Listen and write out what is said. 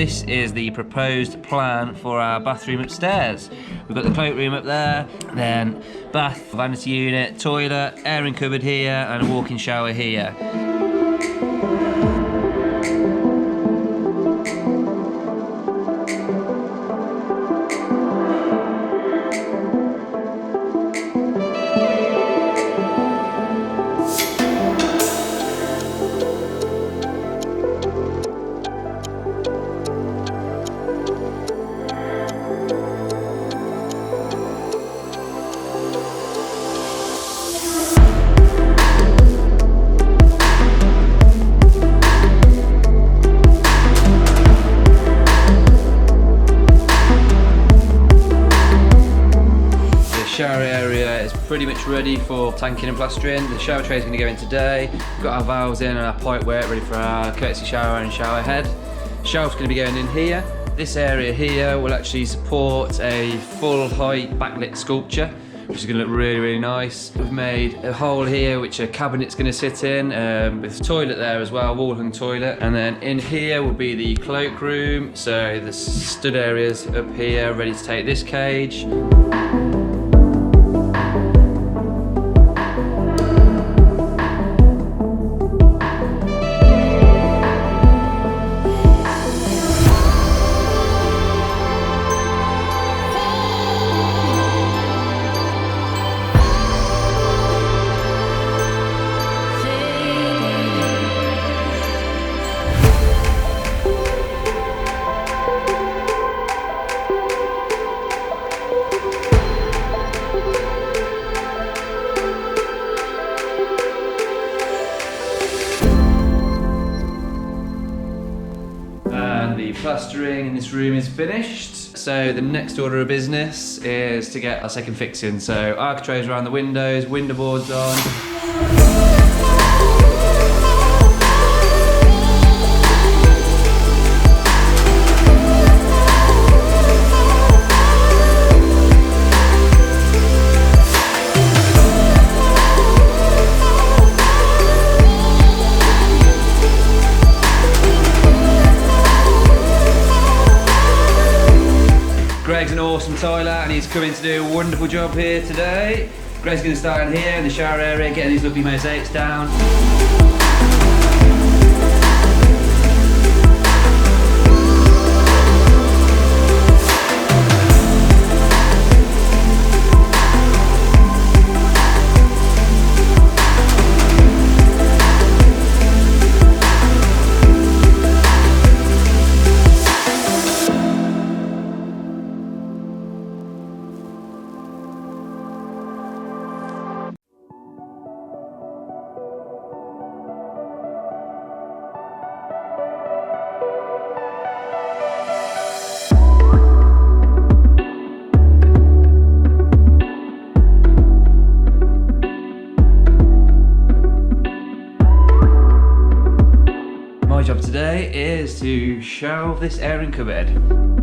this is the proposed plan for our bathroom upstairs. We've got the cloakroom up there, then bath, vanity unit, toilet, airing cupboard here, and a walk-in shower here. Shower area is pretty much ready for tanking and plastering. The shower tray is going to go in today. We've got our valves in and our pipe work ready for our courtesy shower and shower head. Shelf's going to be going in here. This area here will actually support a full height backlit sculpture, which is going to look really, really nice. We've made a hole here which a cabinet's going to sit in, with a toilet there as well, wall hung toilet. And then in here will be the cloakroom. So the stud areas up here ready to take this cage. The plastering in this room is finished, so the next order of business is to get our second fixing. So architraves around the windows, window boards on. Greg's an awesome tiler and he's coming to do a wonderful job here today. Greg's going to start in here in the shower area, getting these lovely mosaics down. My job today is to shelve this airing cupboard.